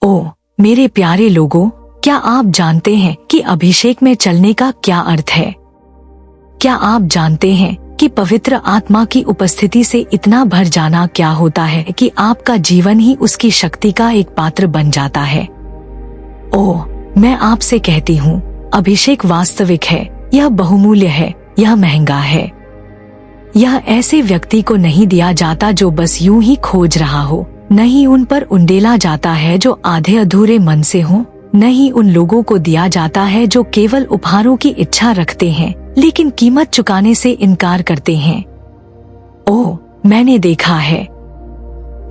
ओ मेरे प्यारे लोगों, क्या आप जानते हैं कि अभिषेक में चलने का क्या अर्थ है? क्या आप जानते हैं कि पवित्र आत्मा की उपस्थिति से इतना भर जाना क्या होता है कि आपका जीवन ही उसकी शक्ति का एक पात्र बन जाता है? ओह, मैं आपसे कहती हूँ, अभिषेक वास्तविक है, यह बहुमूल्य है, यह महंगा है। यह ऐसे व्यक्ति को नहीं दिया जाता जो बस यूं ही खोज रहा हो, नहीं उन पर उंडेला जाता है जो आधे अधूरे मन से हो, नहीं उन लोगों को दिया जाता है जो केवल उपहारों की इच्छा रखते हैं लेकिन कीमत चुकाने से इनकार करते हैं। ओह, मैंने देखा है,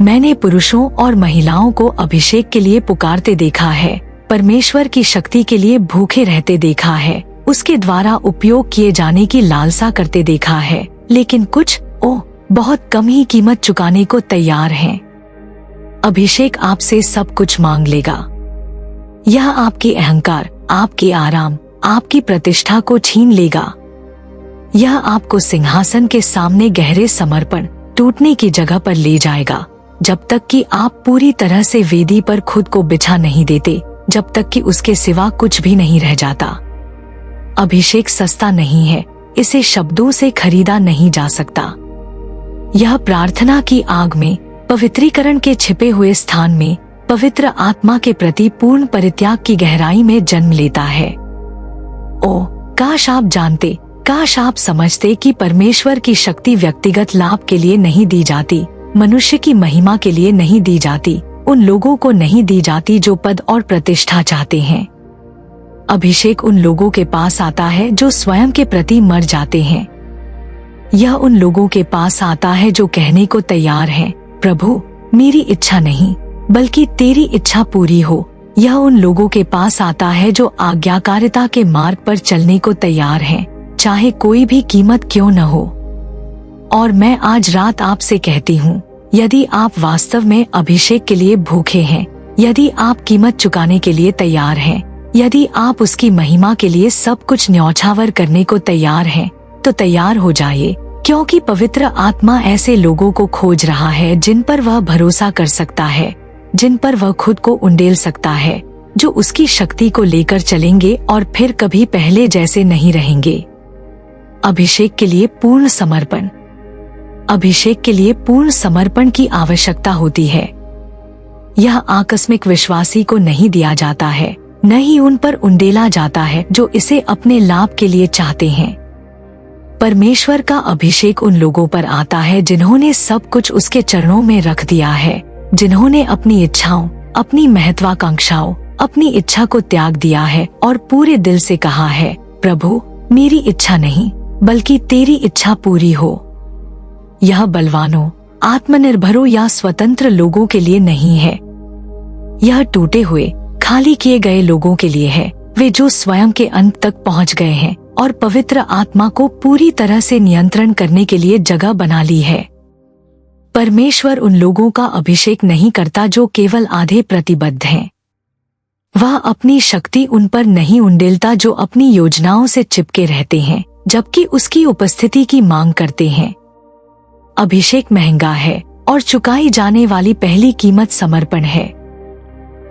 मैंने पुरुषों और महिलाओं को अभिषेक के लिए पुकारते देखा है, परमेश्वर की शक्ति के लिए भूखे रहते देखा है, उसके द्वारा उपयोग किए जाने की लालसा करते देखा है, लेकिन कुछ बहुत कम ही कीमत चुकाने को तैयार हैं। अभिषेक आपसे सब कुछ मांग लेगा। यह आपके अहंकार, आपके आराम, आपकी प्रतिष्ठा को छीन लेगा। यह आपको सिंहासन के सामने गहरे समर्पण, टूटने की जगह पर ले जाएगा, जब तक कि आप पूरी तरह से वेदी पर खुद को बिछा नहीं देते, जब तक कि उसके सिवा कुछ भी नहीं रह जाता। अभिषेक सस्ता नहीं है, इसे शब्दों से खरीदा नहीं जा सकता। यह प्रार्थना की आग में, पवित्रीकरण के छिपे हुए स्थान में, पवित्र आत्मा के प्रति पूर्ण परित्याग की गहराई में जन्म लेता है। ओह, काश आप जानते, काश आप समझते कि परमेश्वर की शक्ति व्यक्तिगत लाभ के लिए नहीं दी जाती, मनुष्य की महिमा के लिए नहीं दी जाती, उन लोगों को नहीं दी जाती जो पद और प्रतिष्ठा चाहते हैं। अभिषेक उन लोगों के पास आता है जो स्वयं के प्रति मर जाते हैं। यह उन लोगों के पास आता है जो कहने को तैयार हैं, प्रभु, मेरी इच्छा नहीं बल्कि तेरी इच्छा पूरी हो। यह उन लोगों के पास आता है जो आज्ञाकारिता के मार्ग पर चलने को तैयार हैं, चाहे कोई भी कीमत क्यों न हो। और मैं आज रात आपसे कहती हूँ, यदि आप वास्तव में अभिषेक के लिए भूखे हैं, यदि आप कीमत चुकाने के लिए तैयार हैं, यदि आप उसकी महिमा के लिए सब कुछ न्यौछावर करने को तैयार हैं, तो तैयार हो जाइए, क्योंकि पवित्र आत्मा ऐसे लोगों को खोज रहा है जिन पर वह भरोसा कर सकता है, जिन पर वह खुद को उंडेल सकता है, जो उसकी शक्ति को लेकर चलेंगे और फिर कभी पहले जैसे नहीं रहेंगे। अभिषेक के लिए पूर्ण समर्पण, अभिषेक के लिए पूर्ण समर्पण की आवश्यकता होती है। यह आकस्मिक विश्वासी को नहीं दिया जाता है, न ही उन पर उंडेला जाता है जो इसे अपने लाभ के लिए चाहते हैं। परमेश्वर का अभिषेक उन लोगों पर आता है जिन्होंने सब कुछ उसके चरणों में रख दिया है, जिन्होंने अपनी इच्छाओं, अपनी महत्वाकांक्षाओं, अपनी इच्छा को त्याग दिया है और पूरे दिल से कहा है, प्रभु, मेरी इच्छा नहीं बल्कि तेरी इच्छा पूरी हो। यह बलवानों, आत्मनिर्भरों या स्वतंत्र लोगों के लिए नहीं है। यह टूटे हुए, खाली किए गए लोगों के लिए है, वे जो स्वयं के अंत तक पहुंच गए हैं और पवित्र आत्मा को पूरी तरह से नियंत्रण करने के लिए जगह बना ली है। परमेश्वर उन लोगों का अभिषेक नहीं करता जो केवल आधे प्रतिबद्ध हैं। वह अपनी शक्ति उन पर नहीं उंडेलता जो अपनी योजनाओं से चिपके रहते हैं, जबकि उसकी उपस्थिति की मांग करते हैं। अभिषेक महंगा है और चुकाई जाने वाली पहली कीमत समर्पण है।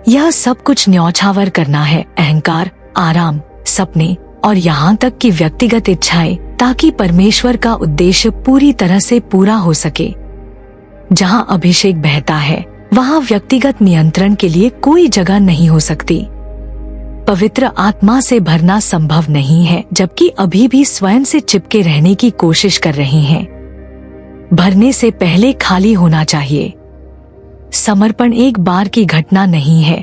यह सब कुछ न्यौछावर करना है, अहंकार, आराम, सपने और यहाँ तक कि व्यक्तिगत इच्छाएं, ताकि परमेश्वर का उद्देश्य पूरी तरह से पूरा हो सके। जहाँ अभिषेक बहता है, वहाँ व्यक्तिगत नियंत्रण के लिए कोई जगह नहीं हो सकती। पवित्र आत्मा से भरना संभव नहीं है जबकि अभी भी स्वयं से चिपके रहने की कोशिश कर रहे हैं। भरने से पहले खाली होना चाहिए। समर्पण एक बार की घटना नहीं है,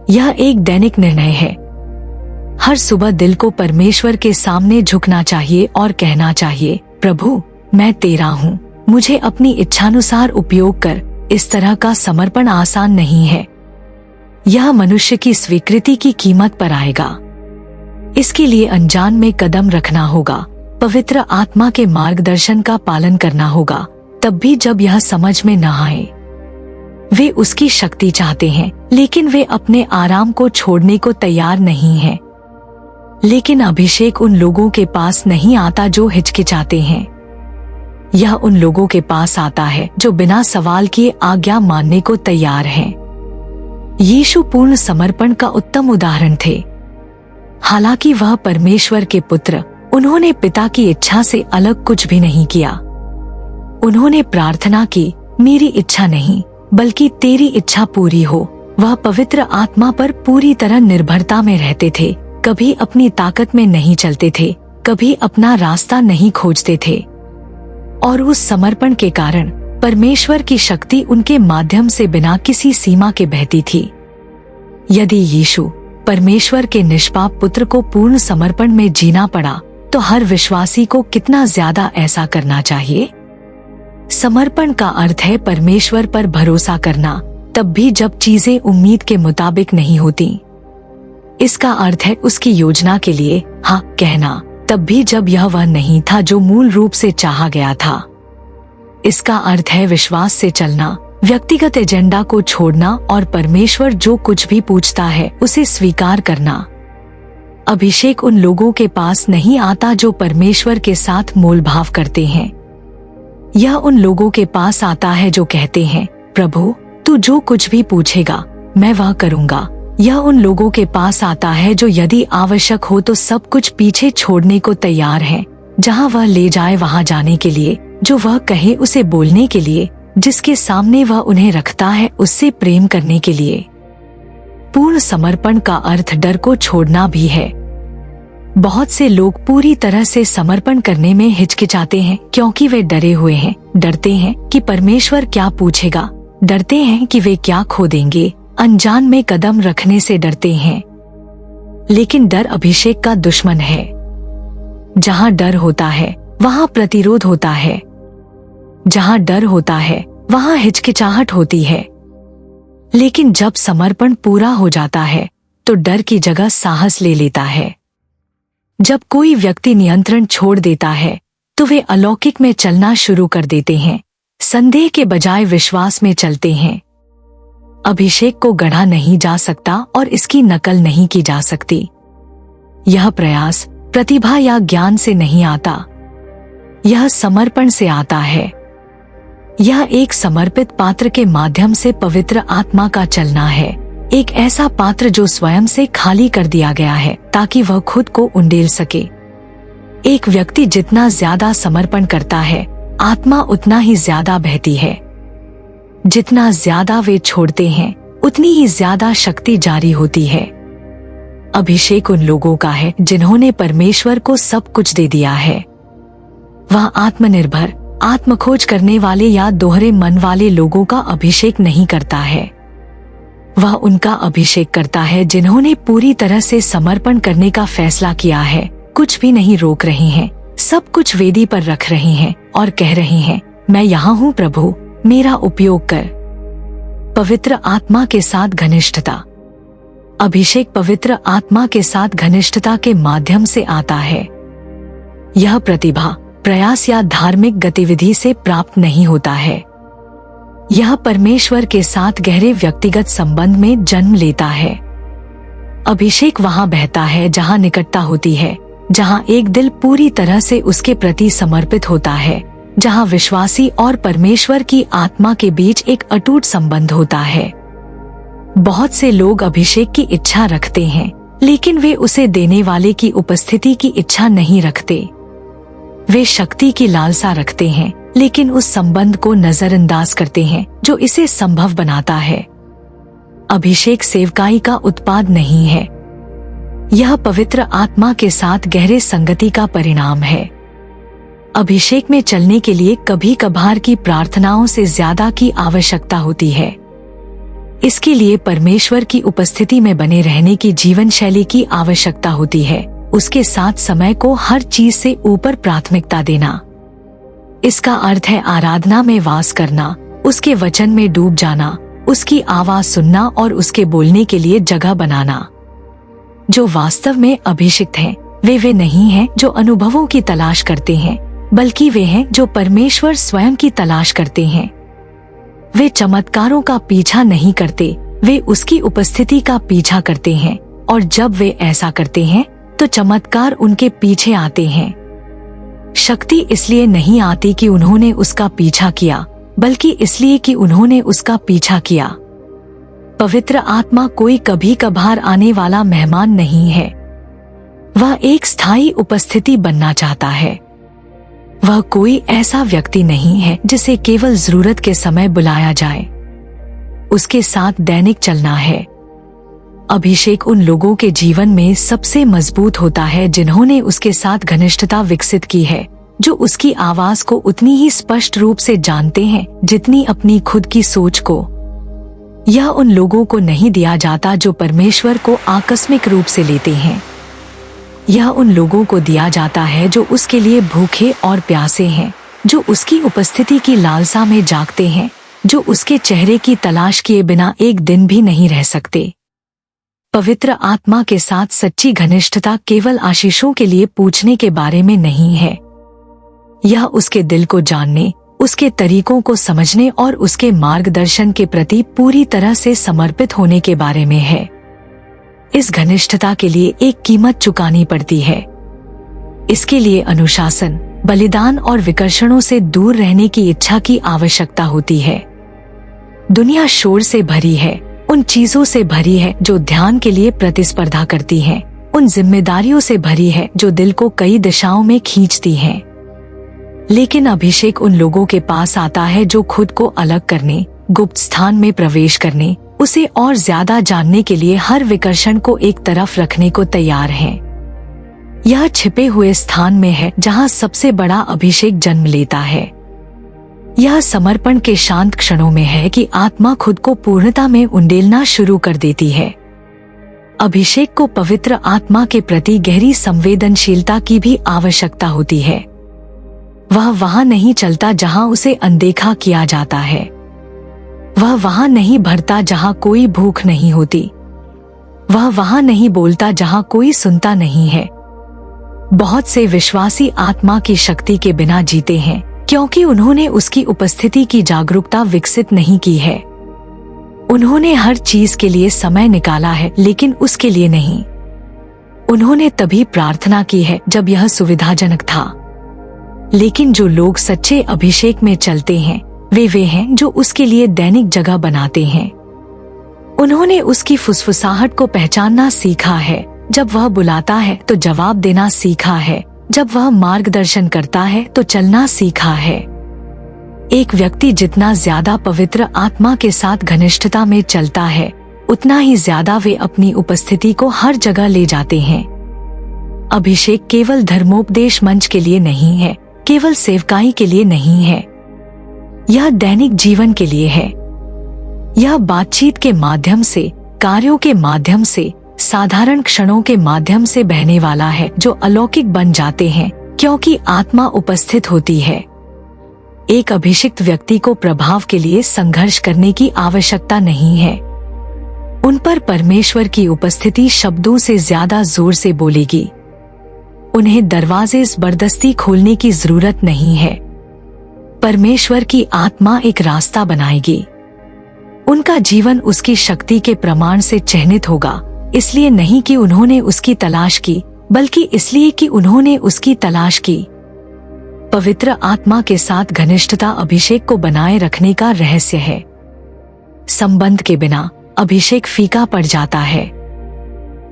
यह एक दैनिक निर्णय है। हर सुबह दिल को परमेश्वर के सामने झुकना चाहिए और कहना चाहिए, प्रभु, मैं तेरा हूँ, मुझे अपनी इच्छानुसार उपयोग कर। इस तरह का समर्पण आसान नहीं है। यह मनुष्य की स्वीकृति की कीमत पर आएगा। इसके लिए अनजान में कदम रखना होगा, पवित्र आत्मा के मार्गदर्शन का पालन करना होगा, तब भी जब यह समझ में न आए। वे उसकी शक्ति चाहते हैं, लेकिन वे अपने आराम को छोड़ने को तैयार नहीं हैं। लेकिन अभिषेक उन लोगों के पास नहीं आता जो हिचकिचाते हैं। यह उन लोगों के पास आता है जो बिना सवाल किए आज्ञा मानने को तैयार हैं। यीशु पूर्ण समर्पण का उत्तम उदाहरण थे। हालांकि वह परमेश्वर के पुत्र, उन्होंने पिता की इच्छा से अलग कुछ भी नहीं किया। उन्होंने प्रार्थना की, मेरी इच्छा नहीं बल्कि तेरी इच्छा पूरी हो। वह पवित्र आत्मा पर पूरी तरह निर्भरता में रहते थे, कभी अपनी ताकत में नहीं चलते थे, कभी अपना रास्ता नहीं खोजते थे। और उस समर्पण के कारण परमेश्वर की शक्ति उनके माध्यम से बिना किसी सीमा के बहती थी। यदि यीशु परमेश्वर के निष्पाप पुत्र को पूर्ण समर्पण में जीना पड़ा, तो हर विश्वासी को कितना ज्यादा ऐसा करना चाहिए। समर्पण का अर्थ है परमेश्वर पर भरोसा करना, तब भी जब चीजें उम्मीद के मुताबिक नहीं होती। इसका अर्थ है उसकी योजना के लिए हाँ कहना, तब भी जब यह वह नहीं था जो मूल रूप से चाहा गया था। इसका अर्थ है विश्वास से चलना, व्यक्तिगत एजेंडा को छोड़ना और परमेश्वर जो कुछ भी पूछता है उसे स्वीकार करना। अभिषेक उन लोगों के पास नहीं आता जो परमेश्वर के साथ मोलभाव करते हैं। यह उन लोगों के पास आता है जो कहते हैं, प्रभु तू जो कुछ भी पूछेगा मैं वह करूँगा। यह उन लोगों के पास आता है जो यदि आवश्यक हो तो सब कुछ पीछे छोड़ने को तैयार हैं, जहां वह ले जाए वहां जाने के लिए, जो वह कहे उसे बोलने के लिए, जिसके सामने वह उन्हें रखता है उससे प्रेम करने के लिए। पूर्ण समर्पण का अर्थ डर को छोड़ना भी है। बहुत से लोग पूरी तरह से समर्पण करने में हिचकिचाते हैं क्योंकि वे डरे हुए हैं। डरते हैं कि परमेश्वर क्या पूछेगा, डरते हैं कि वे क्या खो देंगे, अनजान में कदम रखने से डरते हैं। लेकिन डर अभिषेक का दुश्मन है। जहां डर होता है वहां प्रतिरोध होता है। जहां डर होता है वहां हिचकिचाहट होती है। लेकिन जब समर्पण पूरा हो जाता है तो डर की जगह साहस ले लेता है। जब कोई व्यक्ति नियंत्रण छोड़ देता है तो वे अलौकिक में चलना शुरू कर देते हैं, संदेह के बजाय विश्वास में चलते हैं। अभिषेक को गढ़ा नहीं जा सकता और इसकी नकल नहीं की जा सकती। यह प्रयास, प्रतिभा या ज्ञान से नहीं आता, यह समर्पण से आता है। यह एक समर्पित पात्र के माध्यम से पवित्र आत्मा का चलना है, एक ऐसा पात्र जो स्वयं से खाली कर दिया गया है ताकि वह खुद को उंडेल सके। एक व्यक्ति जितना ज्यादा समर्पण करता है, आत्मा उतना ही ज्यादा बहती है। जितना ज्यादा वे छोड़ते हैं उतनी ही ज्यादा शक्ति जारी होती है। अभिषेक उन लोगों का है जिन्होंने परमेश्वर को सब कुछ दे दिया है। वह आत्मनिर्भर, आत्मखोज करने वाले या दोहरे मन वाले लोगों का अभिषेक नहीं करता है। वह उनका अभिषेक करता है जिन्होंने पूरी तरह से समर्पण करने का फैसला किया है, कुछ भी नहीं रोक रहे हैं, सब कुछ वेदी पर रख रहे हैं और कह रहे हैं, मैं यहाँ हूँ प्रभु, मेरा उपयोग कर। पवित्र आत्मा के साथ घनिष्ठता। अभिषेक पवित्र आत्मा के साथ घनिष्ठता के माध्यम से आता है। यह प्रतिभा, प्रयास या धार्मिक गतिविधि से प्राप्त नहीं होता है। यह परमेश्वर के साथ गहरे व्यक्तिगत संबंध में जन्म लेता है। अभिषेक वहां बहता है जहां निकटता होती है, जहां एक दिल पूरी तरह से उसके प्रति समर्पित होता है, जहां विश्वासी और परमेश्वर की आत्मा के बीच एक अटूट संबंध होता है। बहुत से लोग अभिषेक की इच्छा रखते हैं, लेकिन वे उसे देने वाले की उपस्थिति की इच्छा नहीं रखते। वे शक्ति की लालसा रखते हैं, लेकिन उस संबंध को नजरअंदाज करते हैं जो इसे संभव बनाता है। अभिषेक सेवकाई का उत्पाद नहीं है, यह पवित्र आत्मा के साथ गहरे संगति का परिणाम है। अभिषेक में चलने के लिए कभी कभार की प्रार्थनाओं से ज्यादा की आवश्यकता होती है। इसके लिए परमेश्वर की उपस्थिति में बने रहने की जीवन शैली की आवश्यकता होती है, उसके साथ समय को हर चीज से ऊपर प्राथमिकता देना। इसका अर्थ है आराधना में वास करना, उसके वचन में डूब जाना, उसकी आवाज सुनना और उसके बोलने के लिए जगह बनाना। जो वास्तव में अभिषिक्त हैं, वे नहीं हैं जो अनुभवों की तलाश करते हैं, बल्कि वे हैं जो परमेश्वर स्वयं की तलाश करते हैं। वे चमत्कारों का पीछा नहीं करते, वे उसकी उपस्थिति का पीछा करते हैं, और जब वे ऐसा करते हैं तो चमत्कार उनके पीछे आते हैं। शक्ति इसलिए नहीं आती कि उन्होंने उसका पीछा किया, बल्कि इसलिए कि उन्होंने उसका पीछा किया। पवित्र आत्मा कोई कभी कभार आने वाला मेहमान नहीं है। वह एक स्थायी उपस्थिति बनना चाहता है। वह कोई ऐसा व्यक्ति नहीं है जिसे केवल जरूरत के समय बुलाया जाए। उसके साथ दैनिक चलना है। अभिषेक उन लोगों के जीवन में सबसे मजबूत होता है जिन्होंने उसके साथ घनिष्ठता विकसित की है, जो उसकी आवाज को उतनी ही स्पष्ट रूप से जानते हैं जितनी अपनी खुद की सोच को। यह उन लोगों को नहीं दिया जाता जो परमेश्वर को आकस्मिक रूप से लेते हैं। यह उन लोगों को दिया जाता है जो उसके लिए भूखे और प्यासे हैं, जो उसकी उपस्थिति की लालसा में जागते हैं, जो उसके चेहरे की तलाश किए बिना एक दिन भी नहीं रह सकते। पवित्र आत्मा के साथ सच्ची घनिष्ठता केवल आशीषों के लिए पूछने के बारे में नहीं है। यह उसके दिल को जानने, उसके तरीकों को समझने और उसके मार्गदर्शन के प्रति पूरी तरह से समर्पित होने के बारे में है। इस घनिष्ठता के लिए एक कीमत चुकानी पड़ती है। इसके लिए अनुशासन, बलिदान और विकर्षणों से दूर रहने की इच्छा की आवश्यकता होती है। दुनिया शोर से भरी है, उन चीजों से भरी है जो ध्यान के लिए प्रतिस्पर्धा करती हैं, उन जिम्मेदारियों से भरी है जो दिल को कई दिशाओं में खींचती हैं। लेकिन अभिषेक उन लोगों के पास आता है जो खुद को अलग करने, गुप्त स्थान में प्रवेश करने, उसे और ज्यादा जानने के लिए हर विकर्षण को एक तरफ रखने को तैयार हैं। यह छिपे हुए स्थान में है जहां सबसे बड़ा अभिषेक जन्म लेता है। यह समर्पण के शांत क्षणों में है कि आत्मा खुद को पूर्णता में उंडेलना शुरू कर देती है। अभिषेक को पवित्र आत्मा के प्रति गहरी संवेदनशीलता की भी आवश्यकता होती है। वह वहां नहीं चलता जहां उसे अनदेखा किया जाता है। वह वहां नहीं भरता जहां कोई भूख नहीं होती। वह वहां नहीं बोलता जहां कोई सुनता नहीं है। बहुत से विश्वासी आत्मा की शक्ति के बिना जीते हैं क्योंकि उन्होंने उसकी उपस्थिति की जागरूकता विकसित नहीं की है। उन्होंने हर चीज के लिए समय निकाला है लेकिन उसके लिए नहीं। उन्होंने तभी प्रार्थना की है जब यह सुविधाजनक था। लेकिन जो लोग सच्चे अभिषेक में चलते हैं वे हैं जो उसके लिए दैनिक जगह बनाते हैं। उन्होंने उसकी फुसफुसाहट को पहचानना सीखा है। जब वह बुलाता है तो जवाब देना सीखा है। जब वह मार्गदर्शन करता है तो चलना सीखा है। एक व्यक्ति जितना ज्यादा पवित्र आत्मा के साथ घनिष्ठता में चलता है उतना ही ज्यादा वे अपनी उपस्थिति को हर जगह ले जाते हैं। अभिषेक केवल धर्मोपदेश मंच के लिए नहीं है, केवल सेवकाई के लिए नहीं है। यह दैनिक जीवन के लिए है। यह बातचीत के माध्यम से, कार्यों के माध्यम से, साधारण क्षणों के माध्यम से बहने वाला है जो अलौकिक बन जाते हैं क्योंकि आत्मा उपस्थित होती है। एक अभिषिक्त व्यक्ति को प्रभाव के लिए संघर्ष करने की आवश्यकता नहीं है। उन पर परमेश्वर की उपस्थिति शब्दों से ज्यादा जोर से बोलेगी। उन्हें दरवाजे जबरदस्ती खोलने की जरूरत नहीं है। परमेश्वर की आत्मा एक रास्ता बनाएगी। उनका जीवन उसकी शक्ति के प्रमाण से चिह्नित होगा, इसलिए नहीं कि उन्होंने उसकी तलाश की, बल्कि इसलिए कि उन्होंने उसकी तलाश की। पवित्र आत्मा के साथ घनिष्ठता अभिषेक को बनाए रखने का रहस्य है। संबंध के बिना अभिषेक फीका पड़ जाता है।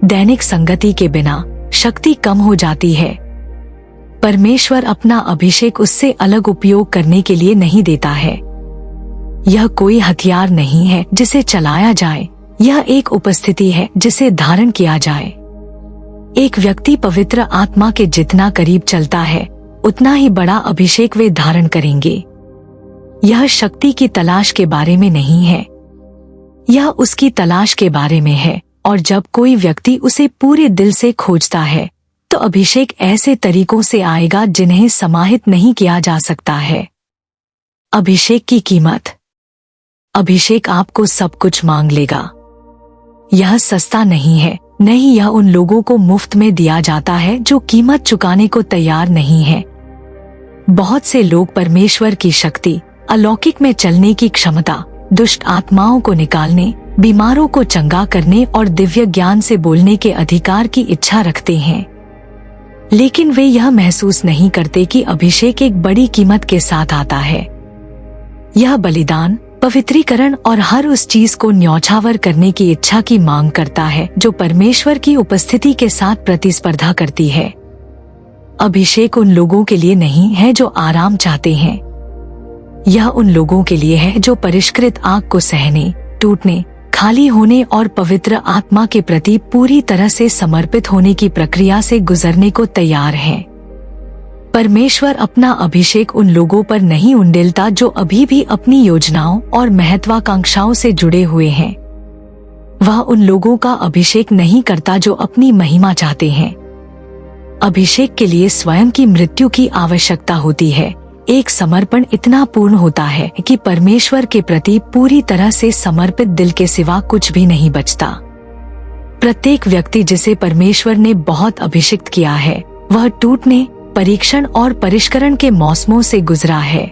दैनिक संगति के बिना शक्ति कम हो जाती है। परमेश्वर अपना अभिषेक उससे अलग उपयोग करने के लिए नहीं देता है। यह कोई हथियार नहीं है जिसे चलाया जाए, यह एक उपस्थिति है जिसे धारण किया जाए। एक व्यक्ति पवित्र आत्मा के जितना करीब चलता है उतना ही बड़ा अभिषेक वे धारण करेंगे। यह शक्ति की तलाश के बारे में नहीं है, यह उसकी तलाश के बारे में है। और जब कोई व्यक्ति उसे पूरे दिल से खोजता है तो अभिषेक ऐसे तरीकों से आएगा जिन्हें समाहित नहीं किया जा सकता है। अभिषेक की कीमत। अभिषेक आपको सब कुछ मांग लेगा। यह सस्ता नहीं है, नहीं, यह उन लोगों को मुफ्त में दिया जाता है जो कीमत चुकाने को तैयार नहीं है। बहुत से लोग परमेश्वर की शक्ति, अलौकिक में चलने की क्षमता, दुष्ट आत्माओं को निकालने, बीमारों को चंगा करने और दिव्य ज्ञान से बोलने के अधिकार की इच्छा रखते हैं, लेकिन वे यह महसूस नहीं करते कि अभिषेक एक बड़ी कीमत के साथ आता है। यह बलिदान, पवित्रीकरण और हर उस चीज को न्यौछावर करने की इच्छा की मांग करता है जो परमेश्वर की उपस्थिति के साथ प्रतिस्पर्धा करती है। अभिषेक उन लोगों के लिए नहीं है जो आराम चाहते हैं। यह उन लोगों के लिए है जो परिष्कृत आग को सहने, टूटने, खाली होने और पवित्र आत्मा के प्रति पूरी तरह से समर्पित होने की प्रक्रिया से गुजरने को तैयार हैं। परमेश्वर अपना अभिषेक उन लोगों पर नहीं उंडेलता जो अभी भी अपनी योजनाओं और महत्वाकांक्षाओं से जुड़े हुए हैं। वह उन लोगों का अभिषेक नहीं करता जो अपनी महिमा चाहते हैं। अभिषेक के लिए स्वयं की मृत्यु की आवश्यकता होती है। एक समर्पण इतना पूर्ण होता है कि परमेश्वर के प्रति पूरी तरह से समर्पित दिल के सिवा कुछ भी नहीं बचता। प्रत्येक व्यक्ति जिसे परमेश्वर ने बहुत अभिषिक्त किया है, वह टूटने, परीक्षण और परिष्करण के मौसमों से गुजरा है।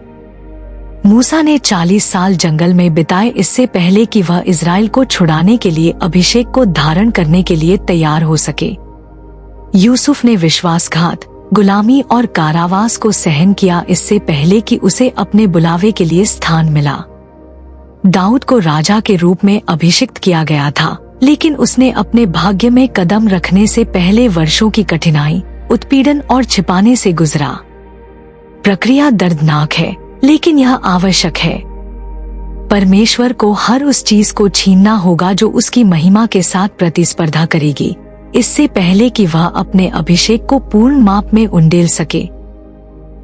मूसा ने 40 साल जंगल में बिताए इससे पहले कि वह इज़राइल को छुड़ाने के लिए अभिषेक को धारण करने के लिए तैयार हो सके। यूसुफ ने विश्वासघात, गुलामी और कारावास को सहन किया इससे पहले कि उसे अपने बुलावे के लिए स्थान मिला। दाऊद को राजा के रूप में अभिषिक्त किया गया था, लेकिन उसने अपने भाग्य में कदम रखने से पहले वर्षों की कठिनाई, उत्पीड़न और छिपाने से गुजरा। प्रक्रिया दर्दनाक है, लेकिन यह आवश्यक है। परमेश्वर को हर उस चीज को छीनना होगा जो उसकी महिमा के साथ प्रतिस्पर्धा करेगी, इससे पहले कि वह अपने अभिषेक को पूर्ण माप में उंडेल सके।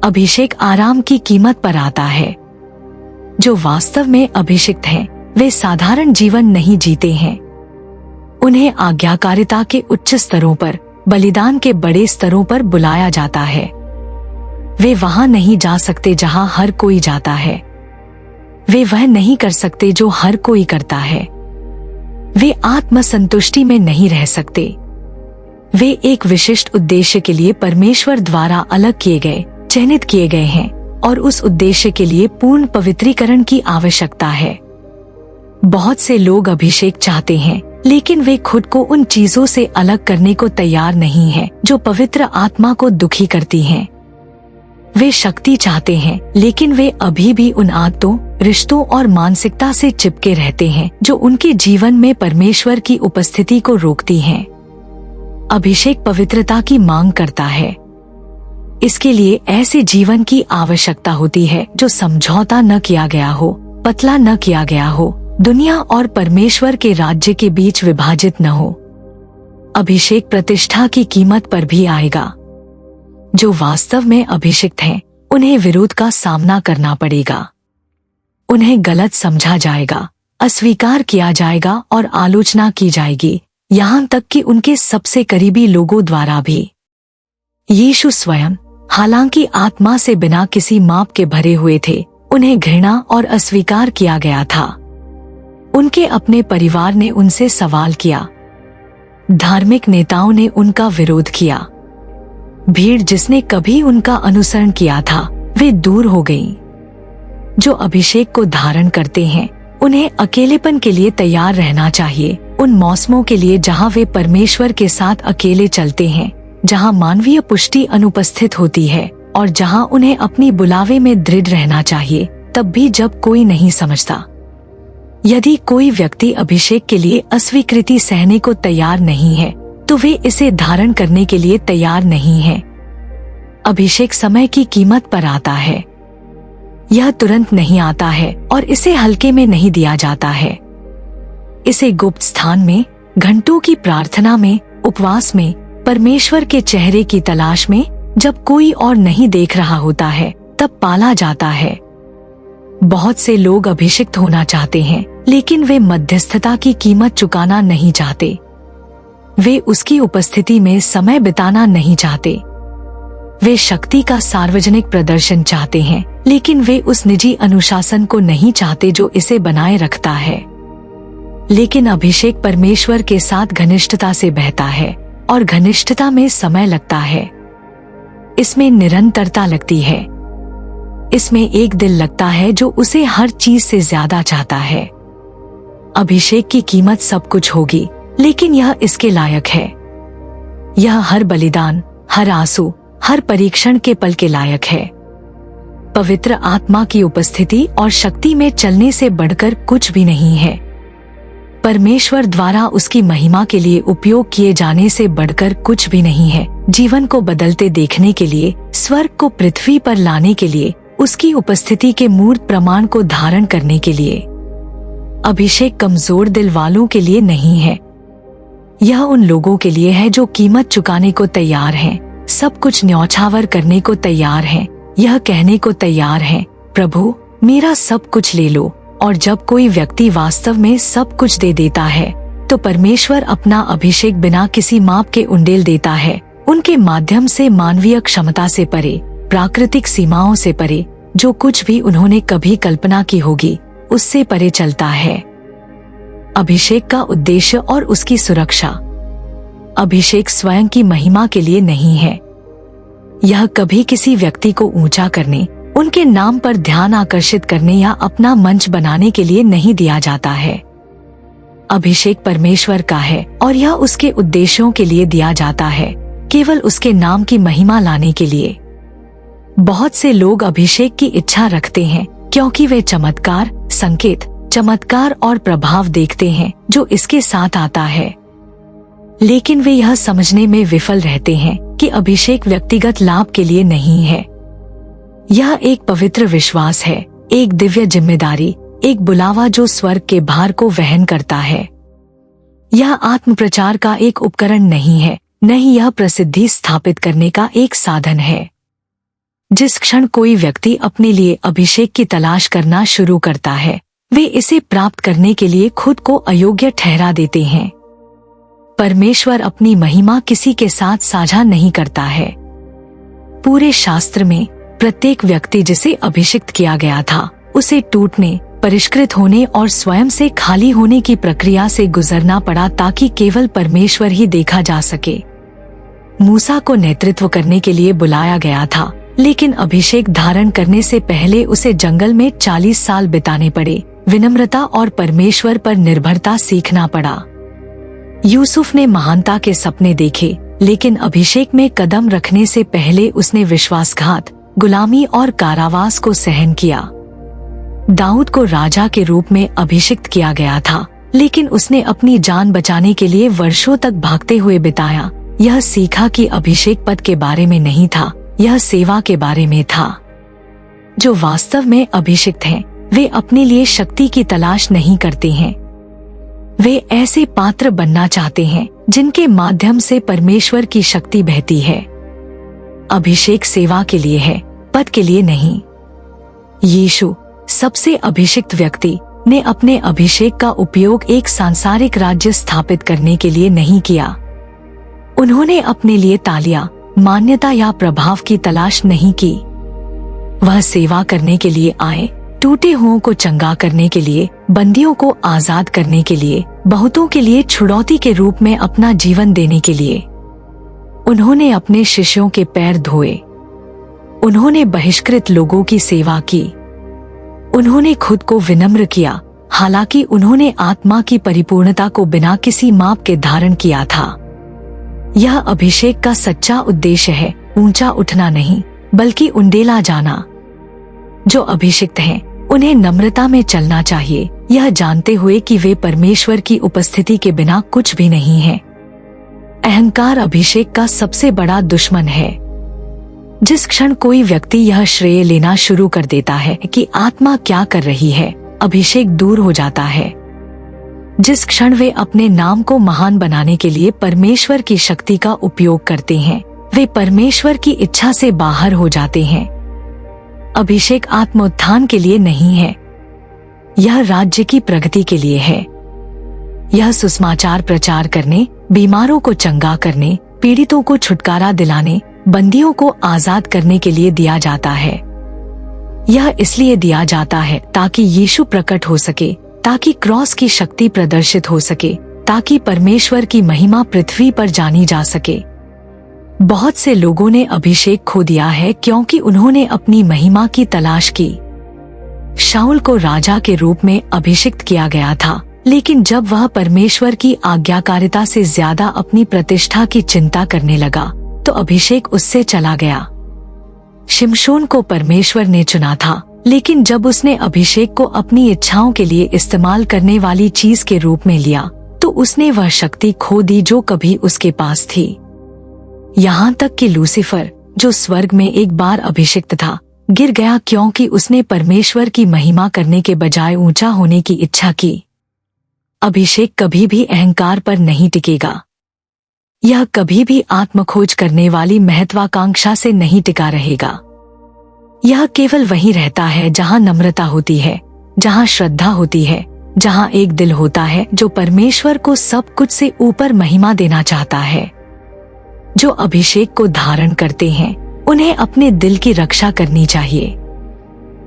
अभिषेक आराम की कीमत पर आता है। जो वास्तव में अभिषिक्त हैं, वे साधारण जीवन नहीं जीते हैं। उन्हें आज्ञाकारिता के उच्च स्तरों पर, बलिदान के बड़े स्तरों पर बुलाया जाता है। वे वहां नहीं जा सकते जहां हर कोई जाता है। वे वह नहीं कर सकते जो हर कोई करता है। वे आत्मसंतुष्टि में नहीं रह सकते। वे एक विशिष्ट उद्देश्य के लिए परमेश्वर द्वारा अलग किए गए, चयनित किए गए हैं और उस उद्देश्य के लिए पूर्ण पवित्रीकरण की आवश्यकता है। बहुत से लोग अभिषेक चाहते हैं, लेकिन वे खुद को उन चीजों से अलग करने को तैयार नहीं हैं जो पवित्र आत्मा को दुखी करती हैं। वे शक्ति चाहते हैं, लेकिन वे अभी भी उन आदतों, रिश्तों और मानसिकता से चिपके रहते हैं जो उनके जीवन में परमेश्वर की उपस्थिति को रोकती हैं। अभिषेक पवित्रता की मांग करता है। इसके लिए ऐसे जीवन की आवश्यकता होती है जो समझौता न किया गया हो, पतला न किया गया हो, दुनिया और परमेश्वर के राज्य के बीच विभाजित न हो। अभिषेक प्रतिष्ठा की कीमत पर भी आएगा। जो वास्तव में अभिषिक्त हैं, उन्हें विरोध का सामना करना पड़ेगा। उन्हें गलत समझा जाएगा, अस्वीकार किया जाएगा और आलोचना की जाएगी, यहाँ तक कि उनके सबसे करीबी लोगों द्वारा भी। यीशु स्वयं, हालांकि आत्मा से बिना किसी माप के भरे हुए थे, उन्हें घृणा और अस्वीकार किया गया था। उनके अपने परिवार ने उनसे सवाल किया। धार्मिक नेताओं ने उनका विरोध किया। भीड़ जिसने कभी उनका अनुसरण किया था, वे दूर हो गई। जो अभिषेक को धारण करते हैं, उन्हें अकेलेपन के लिए तैयार रहना चाहिए, उन मौसमों के लिए जहां वे परमेश्वर के साथ अकेले चलते हैं, जहां मानवीय पुष्टि अनुपस्थित होती है और जहां उन्हें अपनी बुलावे में दृढ़ रहना चाहिए, तब भी जब कोई नहीं समझता। यदि कोई व्यक्ति अभिषेक के लिए अस्वीकृति सहने को तैयार नहीं है, तो वे इसे धारण करने के लिए तैयार नहीं है। अभिषेक समय की कीमत पर आता है। यह तुरंत नहीं आता है और इसे हल्के में नहीं दिया जाता है। इसे गुप्त स्थान में, घंटों की प्रार्थना में, उपवास में, परमेश्वर के चेहरे की तलाश में, जब कोई और नहीं देख रहा होता है, तब पाला जाता है। बहुत से लोग अभिषिक्त होना चाहते हैं, लेकिन वे मध्यस्थता की कीमत चुकाना नहीं चाहते। वे उसकी उपस्थिति में समय बिताना नहीं चाहते। वे शक्ति का सार्वजनिक प्रदर्शन चाहते हैं, लेकिन वे उस निजी अनुशासन को नहीं चाहते जो इसे बनाए रखता है। लेकिन अभिषेक परमेश्वर के साथ घनिष्ठता से बहता है और घनिष्ठता में समय लगता है। इसमें निरंतरता लगती है। इसमें एक दिल लगता है जो उसे हर चीज से ज्यादा चाहता है। अभिषेक की कीमत सब कुछ होगी, लेकिन यह इसके लायक है। यह हर बलिदान, हर आंसू, हर परीक्षण के पल के लायक है। पवित्र आत्मा की उपस्थिति और शक्ति में चलने से बढ़कर कुछ भी नहीं है। परमेश्वर द्वारा उसकी महिमा के लिए उपयोग किए जाने से बढ़कर कुछ भी नहीं है। जीवन को बदलते देखने के लिए, स्वर्ग को पृथ्वी पर लाने के लिए, उसकी उपस्थिति के मूर्त प्रमाण को धारण करने के लिए। अभिषेक कमजोर दिल वालों के लिए नहीं है। यह उन लोगों के लिए है जो कीमत चुकाने को तैयार हैं, सब कुछ न्यौछावर करने को तैयार हैं, यह कहने को तैयार हैं, प्रभु मेरा सब कुछ ले लो। और जब कोई व्यक्ति वास्तव में सब कुछ दे देता है तो परमेश्वर अपना अभिषेक बिना किसी माप के उंडेल देता है, उनके माध्यम से मानवीय क्षमता से परे, प्राकृतिक सीमाओं से परे, जो कुछ भी उन्होंने कभी कल्पना की होगी उससे परे चलता है। अभिषेक का उद्देश्य और उसकी सुरक्षा। अभिषेक स्वयं की महिमा के लिए नहीं है। यह कभी किसी व्यक्ति को ऊंचा करने, उनके नाम पर ध्यान आकर्षित करने या अपना मंच बनाने के लिए नहीं दिया जाता है। अभिषेक परमेश्वर का है और यह उसके उद्देश्यों के लिए दिया जाता है, केवल उसके नाम की महिमा लाने के लिए। बहुत से लोग अभिषेक की इच्छा रखते हैं क्योंकि वे चमत्कार, संकेत, चमत्कार और प्रभाव देखते हैं जो इसके साथ आता है, लेकिन वे यह समझने में विफल रहते हैं कि अभिषेक व्यक्तिगत लाभ के लिए नहीं है। यह एक पवित्र विश्वास है, एक दिव्य जिम्मेदारी, एक बुलावा जो स्वर्ग के भार को वहन करता है। यह आत्मप्रचार का एक उपकरण नहीं है, न ही यह प्रसिद्धि स्थापित करने का एक साधन है। जिस क्षण कोई व्यक्ति अपने लिए अभिषेक की तलाश करना शुरू करता है, वे इसे प्राप्त करने के लिए खुद को अयोग्य ठहरा देते हैं। परमेश्वर अपनी महिमा किसी के साथ साझा नहीं करता है। पूरे शास्त्र में प्रत्येक व्यक्ति जिसे अभिषिक्त किया गया था, उसे टूटने, परिष्कृत होने और स्वयं से खाली होने की प्रक्रिया से गुजरना पड़ा ताकि केवल परमेश्वर ही देखा जा सके। मूसा को नेतृत्व करने के लिए बुलाया गया था, लेकिन अभिषेक धारण करने से पहले उसे जंगल में 40 साल बिताने पड़े। विनम्रता और परमेश्वर पर निर्भरता सीखना पड़ा। यूसुफ ने महानता के सपने देखे, लेकिन अभिषेक में कदम रखने से पहले उसने विश्वासघात, गुलामी और कारावास को सहन किया। दाऊद को राजा के रूप में अभिषिक्त किया गया था, लेकिन उसने अपनी जान बचाने के लिए वर्षों तक भागते हुए बिताया। यह सीखा कि अभिषेक पद के बारे में नहीं था, यह सेवा के बारे में था। जो वास्तव में अभिषिक्त हैं, वे अपने लिए शक्ति की तलाश नहीं करते हैं। वे ऐसे पात्र बनना चाहते हैं जिनके माध्यम से परमेश्वर की शक्ति बहती है। अभिषेक सेवा के लिए है, पद के लिए नहीं। यीशु, सबसे अभिषिक्त व्यक्ति, ने अपने अभिषेक का उपयोग एक सांसारिक राज्य स्थापित करने के लिए नहीं किया। उन्होंने अपने लिए तालियां, मान्यता या प्रभाव की तलाश नहीं की। वह सेवा करने के लिए आए, टूटे हुओं को चंगा करने के लिए, बंदियों को आजाद करने के लिए, बहुतों के लिए छुड़ौती के रूप में अपना जीवन देने के लिए। उन्होंने अपने शिष्यों के पैर धोए। उन्होंने बहिष्कृत लोगों की सेवा की। उन्होंने खुद को विनम्र किया, हालांकि उन्होंने आत्मा की परिपूर्णता को बिना किसी माप के धारण किया था। यह अभिषेक का सच्चा उद्देश्य है, ऊंचा उठना नहीं, बल्कि उंडेला जाना। जो अभिषिक्त हैं, उन्हें नम्रता में चलना चाहिए, यह जानते हुए कि वे परमेश्वर की उपस्थिति के बिना कुछ भी नहीं है। अहंकार अभिषेक का सबसे बड़ा दुश्मन है। जिस क्षण कोई व्यक्ति यह श्रेय लेना शुरू कर देता है कि आत्मा क्या कर रही है, अभिषेक दूर हो जाता है। जिस क्षण वे अपने नाम को महान बनाने के लिए परमेश्वर की शक्ति का उपयोग करते हैं, वे परमेश्वर की इच्छा से बाहर हो जाते हैं। अभिषेक आत्मोत्थान के लिए नहीं है, यह राज्य की प्रगति के लिए है। यह सुसमाचार प्रचार करने, बीमारों को चंगा करने, पीड़ितों को छुटकारा दिलाने, बंदियों को आजाद करने के लिए दिया जाता है। यह इसलिए दिया जाता है ताकि यीशु प्रकट हो सके, ताकि क्रॉस की शक्ति प्रदर्शित हो सके, ताकि परमेश्वर की महिमा पृथ्वी पर जानी जा सके। बहुत से लोगों ने अभिषेक खो दिया है क्योंकि उन्होंने अपनी महिमा की तलाश की। शाऊल को राजा के रूप में अभिषिक्त किया गया था, लेकिन जब वह परमेश्वर की आज्ञाकारिता से ज्यादा अपनी प्रतिष्ठा की चिंता करने लगा, तो अभिषेक उससे चला गया। शिमशोन को परमेश्वर ने चुना था, लेकिन जब उसने अभिषेक को अपनी इच्छाओं के लिए इस्तेमाल करने वाली चीज के रूप में लिया तो उसने वह शक्ति खो दी जो कभी उसके पास थी। यहाँ तक कि लूसीफर, जो स्वर्ग में एक बार अभिषिक्त था, गिर गया क्योंकि उसने परमेश्वर की महिमा करने के बजाय ऊंचा होने की इच्छा की। अभिषेक कभी भी अहंकार पर नहीं टिकेगा। यह कभी भी आत्मखोज करने वाली महत्वाकांक्षा से नहीं टिका रहेगा। यह केवल वहीं रहता है जहां नम्रता होती है, जहां श्रद्धा होती है, जहां एक दिल होता है जो परमेश्वर को सब कुछ से ऊपर महिमा देना चाहता है। जो अभिषेक को धारण करते हैं उन्हें अपने दिल की रक्षा करनी चाहिए।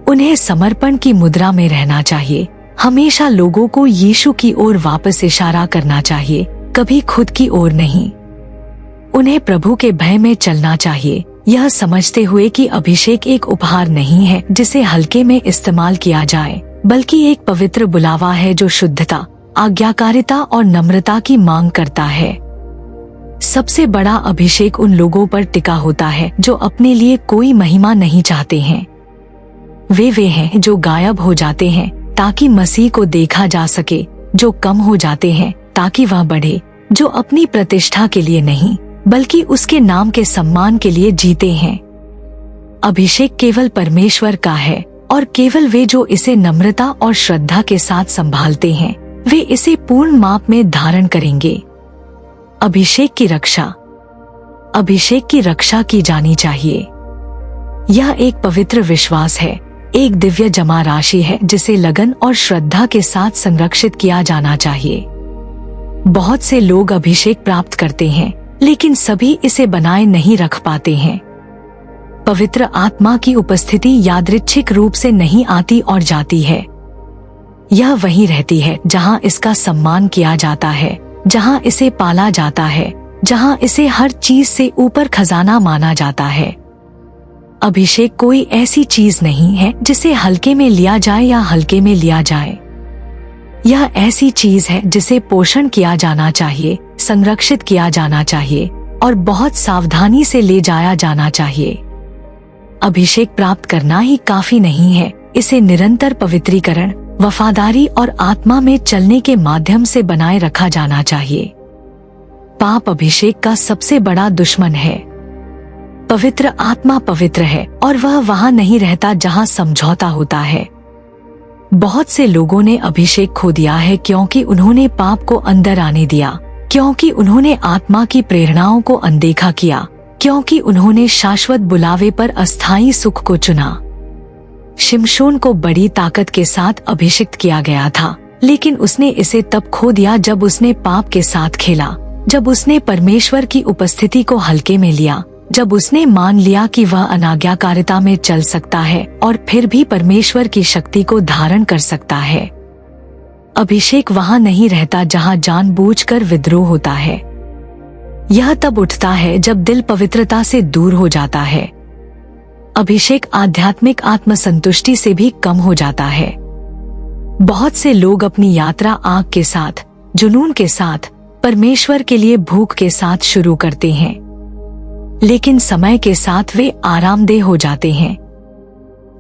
उन्हें समर्पण की मुद्रा में रहना चाहिए। हमेशा लोगों को यीशु की ओर वापस इशारा करना चाहिए, कभी खुद की ओर नहीं। उन्हें प्रभु के भय में चलना चाहिए, यह समझते हुए कि अभिषेक एक उपहार नहीं है जिसे हल्के में इस्तेमाल किया जाए, बल्कि एक पवित्र बुलावा है जो शुद्धता, आज्ञाकारिता और नम्रता की मांग करता है। सबसे बड़ा अभिषेक उन लोगों पर टिका होता है जो अपने लिए कोई महिमा नहीं चाहते हैं। वे हैं जो गायब हो जाते हैं ताकि मसीह को देखा जा सके, जो कम हो जाते हैं ताकि वह बढ़े, जो अपनी प्रतिष्ठा के लिए नहीं बल्कि उसके नाम के सम्मान के लिए जीते हैं। अभिषेक केवल परमेश्वर का है और केवल वे जो इसे नम्रता और श्रद्धा के साथ संभालते हैं वे इसे पूर्ण माप में धारण करेंगे। अभिषेक की रक्षा। अभिषेक की रक्षा की जानी चाहिए। यह एक पवित्र विश्वास है, एक दिव्य जमा राशि है जिसे लगन और श्रद्धा के साथ संरक्षित किया जाना चाहिए। बहुत से लोग अभिषेक प्राप्त करते हैं लेकिन सभी इसे बनाए नहीं रख पाते हैं। पवित्र आत्मा की उपस्थिति यादृच्छिक रूप से नहीं आती और जाती है। यह वहीं रहती है जहां इसका सम्मान किया जाता है, जहां इसे पाला जाता है, जहां इसे हर चीज से ऊपर खजाना माना जाता है। अभिषेक कोई ऐसी चीज नहीं है जिसे हल्के में लिया जाए या हल्के में लिया जाए। यह ऐसी चीज है जिसे पोषण किया जाना चाहिए, संरक्षित किया जाना चाहिए और बहुत सावधानी से ले जाया जाना चाहिए। अभिषेक प्राप्त करना ही काफी नहीं है, इसे निरंतर पवित्रीकरण, वफादारी और आत्मा में चलने के माध्यम से बनाए रखा जाना चाहिए। पाप अभिषेक का सबसे बड़ा दुश्मन है। पवित्र आत्मा पवित्र है और वह वहां नहीं रहता जहां समझौता होता है। बहुत से लोगों ने अभिषेक खो दिया है क्योंकि उन्होंने पाप को अंदर आने दिया, क्योंकि उन्होंने आत्मा की प्रेरणाओं को अनदेखा किया, क्योंकि उन्होंने शाश्वत बुलावे पर अस्थायी सुख को चुना। शिमशोन को बड़ी ताकत के साथ अभिषिक्त किया गया था, लेकिन उसने इसे तब खो दिया जब उसने पाप के साथ खेला, जब उसने परमेश्वर की उपस्थिति को हल्के में लिया, जब उसने मान लिया कि वह अनाज्ञाकारिता में चल सकता है और फिर भी परमेश्वर की शक्ति को धारण कर सकता है। अभिषेक वहां नहीं रहता जहां जानबूझकर विद्रोह होता है। यह तब उठता है जब दिल पवित्रता से दूर हो जाता है। अभिषेक आध्यात्मिक आत्मसंतुष्टि से भी कम हो जाता है। बहुत से लोग अपनी यात्रा आग के साथ, जुनून के साथ, परमेश्वर के लिए भूख के साथ शुरू करते हैं, लेकिन समय के साथ वे आरामदेह हो जाते हैं।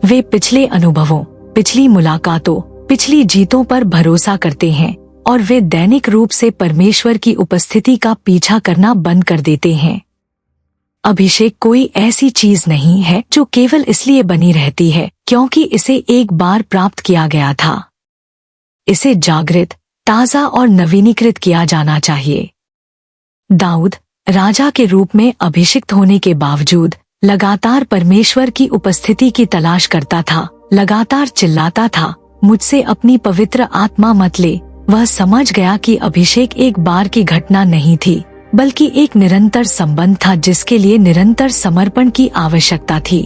वे पिछले अनुभवों, पिछली मुलाकातों, पिछली जीतों पर भरोसा करते हैं और वे दैनिक रूप से परमेश्वर की उपस्थिति का पीछा करना बंद कर देते हैं। अभिषेक कोई ऐसी चीज नहीं है जो केवल इसलिए बनी रहती है क्योंकि इसे एक बार प्राप्त किया गया था। इसे जागृत, ताजा और नवीनीकृत किया जाना चाहिए। दाऊद राजा के रूप में अभिषिक्त होने के बावजूद लगातार परमेश्वर की उपस्थिति की तलाश करता था, लगातार चिल्लाता था, मुझसे अपनी पवित्र आत्मा मत ले। वह समझ गया कि अभिषेक एक बार की घटना नहीं थी, बल्कि एक निरंतर संबंध था जिसके लिए निरंतर समर्पण की आवश्यकता थी।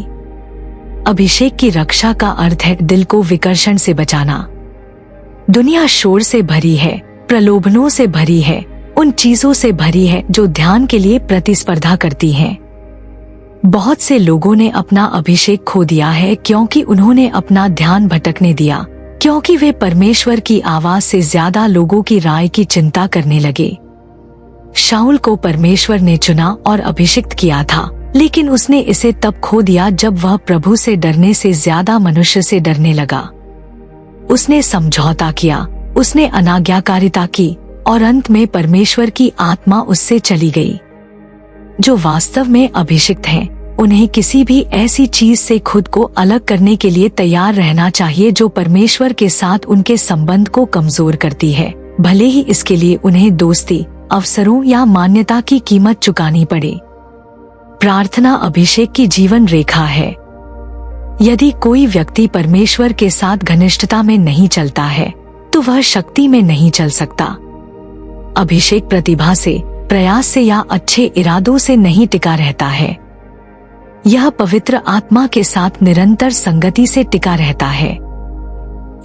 अभिषेक की रक्षा का अर्थ है दिल को विकर्षण से बचाना। दुनिया शोर से भरी है, प्रलोभनों से भरी है, उन चीजों से भरी है जो ध्यान के लिए प्रतिस्पर्धा करती हैं। बहुत से लोगों ने अपना अभिषेक खो दिया है क्योंकि उन्होंने अपना ध्यान भटकने दिया, क्योंकि वे परमेश्वर की आवाज से ज्यादा लोगों की राय की चिंता करने लगे। शाऊल को परमेश्वर ने चुना और अभिषिक्त किया था, लेकिन उसने इसे तब खो दिया जब वह प्रभु से डरने से ज्यादा मनुष्य से डरने लगा। उसने समझौता किया, उसने अनाज्ञाकारिता की और अंत में परमेश्वर की आत्मा उससे चली गई। जो वास्तव में अभिषिक्त हैं, उन्हें किसी भी ऐसी चीज से खुद को अलग करने के लिए तैयार रहना चाहिए जो परमेश्वर के साथ उनके संबंध को कमजोर करती है, भले ही इसके लिए उन्हें दोस्ती, अवसरों या मान्यता की कीमत चुकानी पड़े। प्रार्थना अभिषेक की जीवन रेखा है। यदि कोई व्यक्ति परमेश्वर के साथ घनिष्ठता में नहीं चलता है तो वह शक्ति में नहीं चल सकता। अभिषेक प्रतिभा से, प्रयास से या अच्छे इरादों से नहीं टिका रहता है। यह पवित्र आत्मा के साथ निरंतर संगति से टिका रहता है।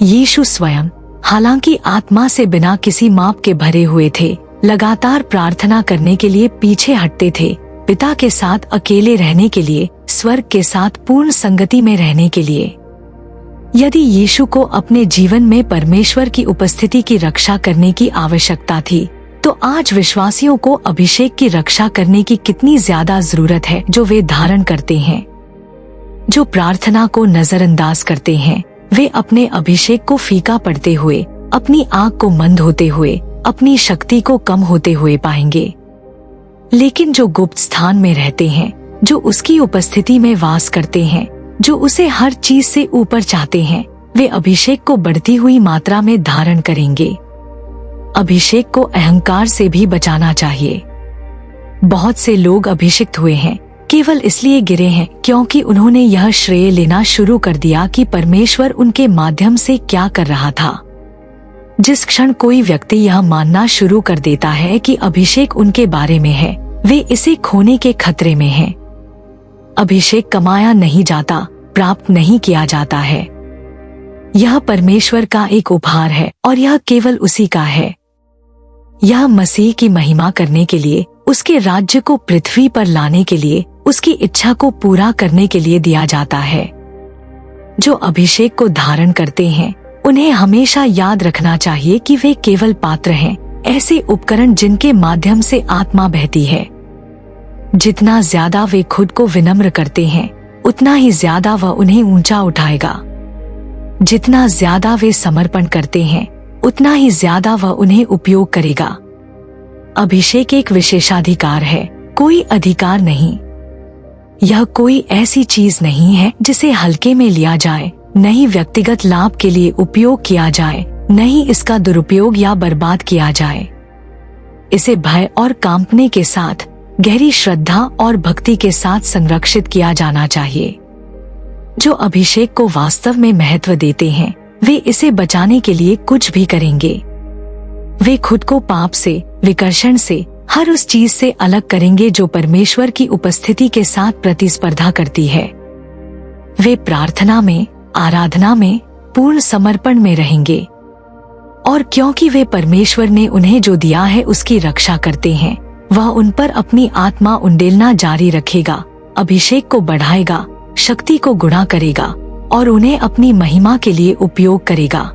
यीशु स्वयं, हालांकि आत्मा से बिना किसी माप के भरे हुए थे, लगातार प्रार्थना करने के लिए पीछे हटते थे, पिता के साथ अकेले रहने के लिए, स्वर्ग के साथ पूर्ण संगति में रहने के लिए। यदि यीशु को अपने जीवन में परमेश्वर की उपस्थिति की रक्षा करने की आवश्यकता थी, तो आज विश्वासियों को अभिषेक की रक्षा करने की कितनी ज्यादा जरूरत है जो वे धारण करते हैं। जो प्रार्थना को नजरअंदाज करते हैं, वे अपने अभिषेक को फीका पड़ते हुए, अपनी आँख को मंद होते हुए, अपनी शक्ति को कम होते हुए पाएंगे। लेकिन जो गुप्त स्थान में रहते हैं, जो उसकी उपस्थिति में वास करते हैं, जो उसे हर चीज से ऊपर चाहते हैं, वे अभिषेक को बढ़ती हुई मात्रा में धारण करेंगे। अभिषेक को अहंकार से भी बचाना चाहिए। बहुत से लोग अभिषिक्त हुए हैं केवल इसलिए गिरे हैं क्योंकि उन्होंने यह श्रेय लेना शुरू कर दिया कि परमेश्वर उनके माध्यम से क्या कर रहा था। जिस क्षण कोई व्यक्ति यह मानना शुरू कर देता है कि अभिषेक उनके बारे में है, वे इसे खोने के खतरे में हैं। अभिषेक कमाया नहीं जाता, प्राप्त नहीं किया जाता है। यह परमेश्वर का एक उपहार है और यह केवल उसी का है। यह मसीह की महिमा करने के लिए, उसके राज्य को पृथ्वी पर लाने के लिए, उसकी इच्छा को पूरा करने के लिए दिया जाता है। जो अभिषेक को धारण करते हैं, उन्हें हमेशा याद रखना चाहिए कि वे केवल पात्र हैं, ऐसे उपकरण जिनके माध्यम से आत्मा बहती है। जितना ज्यादा वे खुद को विनम्र करते हैं, उतना ही ज्यादा वह उन्हें ऊंचा उठाएगा। जितना ज्यादा वे समर्पण करते हैं, उतना ही ज्यादा वह उन्हें उपयोग करेगा। अभिषेक एक विशेषाधिकार है, कोई अधिकार नहीं। यह कोई ऐसी चीज नहीं है जिसे हल्के में लिया जाए, न ही व्यक्तिगत लाभ के लिए उपयोग किया जाए, न ही इसका दुरुपयोग या बर्बाद किया जाए। इसे भय और कांपने के साथ, गहरी श्रद्धा और भक्ति के साथ संरक्षित किया जाना चाहिए। जो अभिषेक को वास्तव में महत्व देते हैं, वे इसे बचाने के लिए कुछ भी करेंगे। वे खुद को पाप से, विकर्षण से, हर उस चीज से अलग करेंगे जो परमेश्वर की उपस्थिति के साथ प्रतिस्पर्धा करती है। वे प्रार्थना में, आराधना में, पूर्ण समर्पण में रहेंगे। और क्योंकि वे परमेश्वर ने उन्हें जो दिया है उसकी रक्षा करते हैं, वह उन पर अपनी आत्मा उंडेलना जारी रखेगा, अभिषेक को बढ़ाएगा, शक्ति को गुणा करेगा और उन्हें अपनी महिमा के लिए उपयोग करेगा।